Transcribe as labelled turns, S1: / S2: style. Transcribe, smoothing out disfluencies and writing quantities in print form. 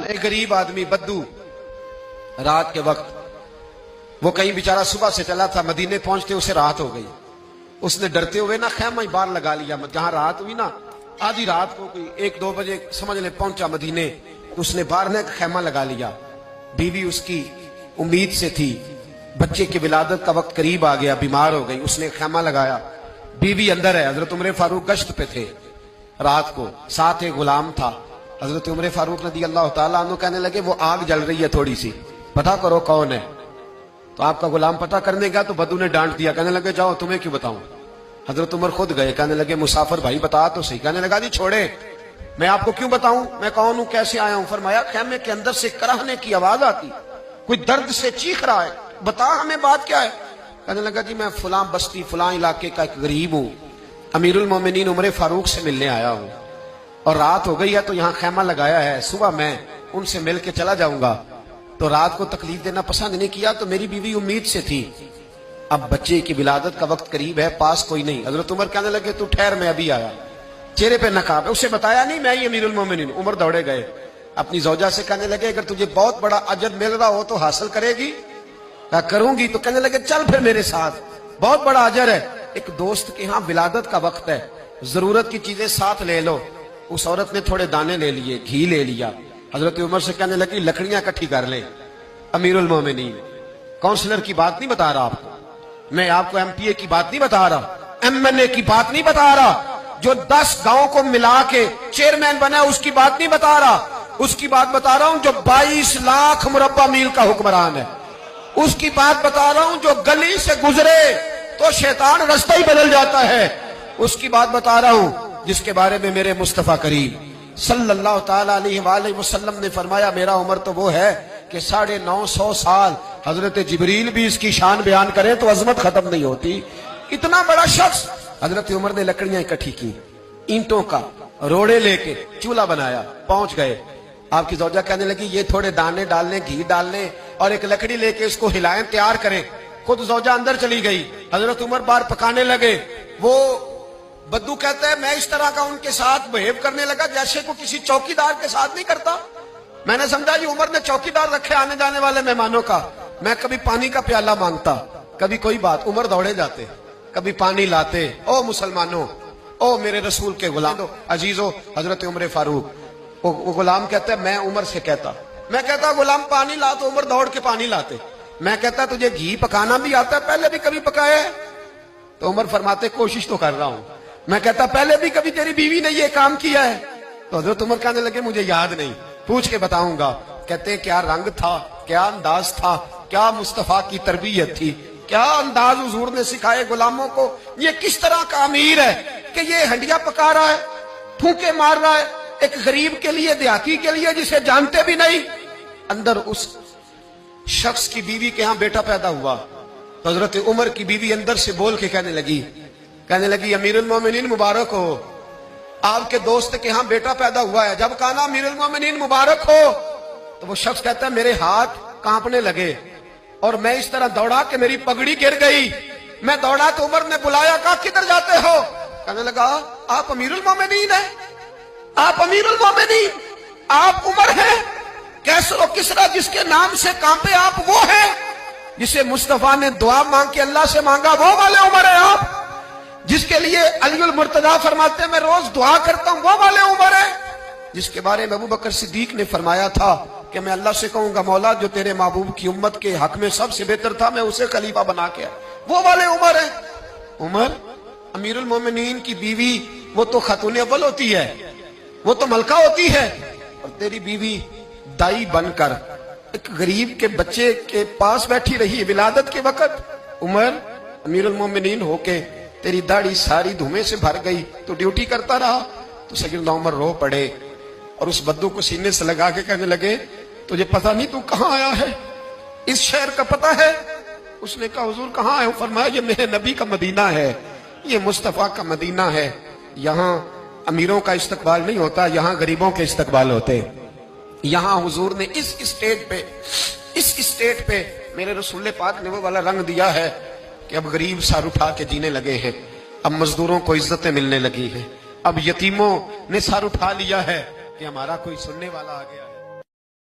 S1: ایک غریب آدمی بدو رات کے وقت وہ کہیں بیچارہ صبح سے چلا تھا، مدینے پہنچتے اسے رات ہو گئی. اس نے ڈرتے ہوئے نا خیمہ ہی باہر لگا لیا. جہاں رات ہوئی نا آدھی رات کو کوئی 1-2 بجے سمجھ لے پہنچا مدینے تو اس نے باہر نے خیمہ لگا لیا. بیوی اس کی امید سے تھی، بچے کی ولادت کا وقت قریب آ گیا، بیمار ہو گئی. اس نے خیمہ لگایا، بیوی اندر ہے. حضرت عمر فاروق گشت پہ تھے رات کو، ساتھ ایک غلام تھا. حضرت عمر فاروق رضی اللہ تعالیٰ عنہ کہنے لگے وہ آگ جل رہی ہے تھوڑی سی، پتہ کرو کون ہے. تو آپ کا غلام پتہ کرنے گیا تو بدو نے ڈانٹ دیا، کہنے لگے جاؤ تمہیں کیوں بتاؤں. حضرت عمر خود گئے، کہنے لگے مسافر بھائی بتا تو صحیح. کہنے لگا جی چھوڑے، میں آپ کو کیوں بتاؤں، میں کون ہوں، کیسے آیا ہوں. فرمایا خیمے کے اندر سے کراہنے کی آواز آتی، کوئی درد سے چیخ رہا ہے، بتا ہمیں بات کیا ہے. کہنے لگا جی میں فلاں بستی فلاں علاقے کا ایک غریب ہوں، امیر المومنین عمر فاروق سے ملنے آیا ہوں، اور رات ہو گئی ہے تو یہاں خیمہ لگایا ہے، صبح میں ان سے مل کے چلا جاؤں گا. تو رات کو تکلیف دینا پسند نہیں کیا، تو میری بیوی امید سے تھی، اب بچے کی ولادت کا وقت قریب ہے، پاس کوئی نہیں. حضرت عمر کہنے لگے تو ٹھہر میں ابھی آیا. چہرے پہ نقاب ہے، اسے بتایا نہیں میں ہی امیر المومنین. عمر دوڑے گئے اپنی زوجہ سے، کہنے لگے اگر تجھے بہت بڑا اجر مل رہا ہو تو حاصل کرے گی. کہا کروں گی. تو کہنے لگے چل پھر میرے ساتھ، بہت بڑا اجر ہے. ایک دوست کے ہاں ولادت کا وقت ہے، ضرورت کی چیزیں ساتھ لے لو. اس عورت نے تھوڑے دانے لے لیے، گھی لے لیا. حضرت عمر سے کہنے لگی لکڑیاں اکٹھی کر لیں. امیر المومنین کونسلر کی بات نہیں بتا رہا آپ کو، میں آپ کو MP A کی بات نہیں بتا رہا، MNA کی بات نہیں بتا رہا، جو 10 گاؤں کو ملا کے چیئرمین بنا اس کی بات نہیں بتا رہا. اس کی بات بتا رہا ہوں جو 22 لاکھ مربع میل کا حکمران ہے. اس کی بات بتا رہا ہوں جو گلی سے گزرے تو شیطان رستہ ہی بدل جاتا ہے. اس کی بات بتا رہا ہوں جس کے بارے میں میرے مصطفیٰ کریم صلی اللہ تعالی علیہ وآلہ وسلم نے فرمایا میرا عمر تو وہ ہے کہ 950 سال حضرت جبریل بھی اس کی شان بیان کریں تو عظمت ختم نہیں ہوتی. اتنا بڑا شخص. حضرت عمر نے لکڑیاں اکٹھی کی، اینٹوں کا روڑے لے کے چولہا بنایا، پہنچ گئے. آپ کی زوجہ کہنے لگی یہ تھوڑے دانے ڈالنے، گھی ڈالنے اور ایک لکڑی لے کے اس کو ہلائیں، تیار کریں. خود زوجہ اندر چلی گئی، حضرت عمر باہر پکانے لگے. وہ بدو کہتا ہے میں اس طرح کا ان کے ساتھ بہیو کرنے لگا جیسے کو کسی چوکیدار کے ساتھ نہیں کرتا. میں نے سمجھا جی عمر نے چوکیدار رکھے آنے جانے والے مہمانوں کا. میں کبھی پانی کا پیالہ مانگتا، کبھی کوئی بات، عمر دوڑے جاتے، کبھی پانی لاتے. او مسلمانوں، او میرے رسول کے غلام عزیزو، حضرت عمر فاروق. وہ غلام کہتا ہے میں عمر سے کہتا، میں کہتا غلام پانی لا تو عمر دوڑ کے پانی لاتے. میں کہتا تجھے گھی پکانا بھی آتا ہے، پہلے بھی کبھی پکایا ہے؟ تو عمر فرماتے کوشش تو کر رہا ہوں. میں کہتا پہلے بھی کبھی تیری بیوی نے یہ کام کیا ہے؟ تو حضرت عمر کہنے لگے مجھے یاد نہیں، پوچھ کے بتاؤں گا. کہتے کیا رنگ تھا، کیا انداز تھا، کیا مصطفیٰ کی تربیت تھی، کیا انداز حضور نے سکھائے غلاموں کو. یہ کس طرح کا امیر ہے کہ یہ ہنڈیا پکا رہا ہے، پھونکے مار رہا ہے ایک غریب کے لیے، دیہاتی کے لیے جسے جانتے بھی نہیں. اندر اس شخص کی بیوی کے ہاں بیٹا پیدا ہوا تو حضرت عمر کی بیوی اندر سے بول کے کہنے لگی امیر المومنین مبارک ہو، آپ کے دوست کے ہاں بیٹا پیدا ہوا ہے. جب کہا نا امیر المومنین مبارک ہو تو وہ شخص کہتا ہے میرے ہاتھ کانپنے لگے اور میں اس طرح دوڑا کہ میری پگڑی گر گئی. میں دوڑا تو عمر نے بلایا، کہا کدھر جاتے ہو؟ کہنے لگا آپ امیر المومنین ہیں، آپ امیر المومنین، آپ عمر ہیں. کیسر و کسرا جس کے نام سے کانپے آپ وہ ہیں، جسے مصطفیٰ نے دعا مانگ کے اللہ سے مانگا وہ والے عمر ہیں آپ، جس کے لیے علی المرتضیٰ فرماتے ہیں میں روز دعا کرتا ہوں وہ والے عمر ہیں، جس کے بارے میں ابو بکر صدیق نے فرمایا تھا کہ میں اللہ سے کہوں گا مولا جو تیرے محبوب کی امت کے حق میں سب سے بہتر تھا میں اسے خلیفہ بنا کے وہ والے عمر ہیں. عمر امیر المومنین کی بیوی وہ تو خاتون اول ہوتی ہے، وہ تو ملکہ ہوتی ہے، اور تیری بیوی دائی بن کر ایک غریب کے بچے کے پاس بیٹھی رہی ولادت کے وقت. عمر امیر المومنین ہو کے تیری داڑھی ساری دھومے سے بھر گئی تو ڈیوٹی کرتا رہا. تو سیدنا عمر رو پڑے اور اس بدو کو سینے سے لگا کے کہنے لگے تجھے پتہ نہیں تو کہاں آیا ہے، اس شہر کا پتہ ہے؟ اس نے کہا حضور کہاں ہے؟ فرمایا یہ میرے نبی کا مدینہ ہے، یہ مصطفیٰ کا مدینہ ہے. یہاں امیروں کا استقبال نہیں ہوتا، یہاں غریبوں کے استقبال ہوتے. یہاں حضور نے اس اسٹیٹ پہ میرے رسول پاک نے وہ والا رنگ دیا ہے کہ اب غریب سر اٹھا کے جینے لگے ہیں، اب مزدوروں کو عزتیں ملنے لگی ہیں، اب یتیموں نے سر اٹھا لیا ہے کہ ہمارا کوئی سننے والا آ گیا.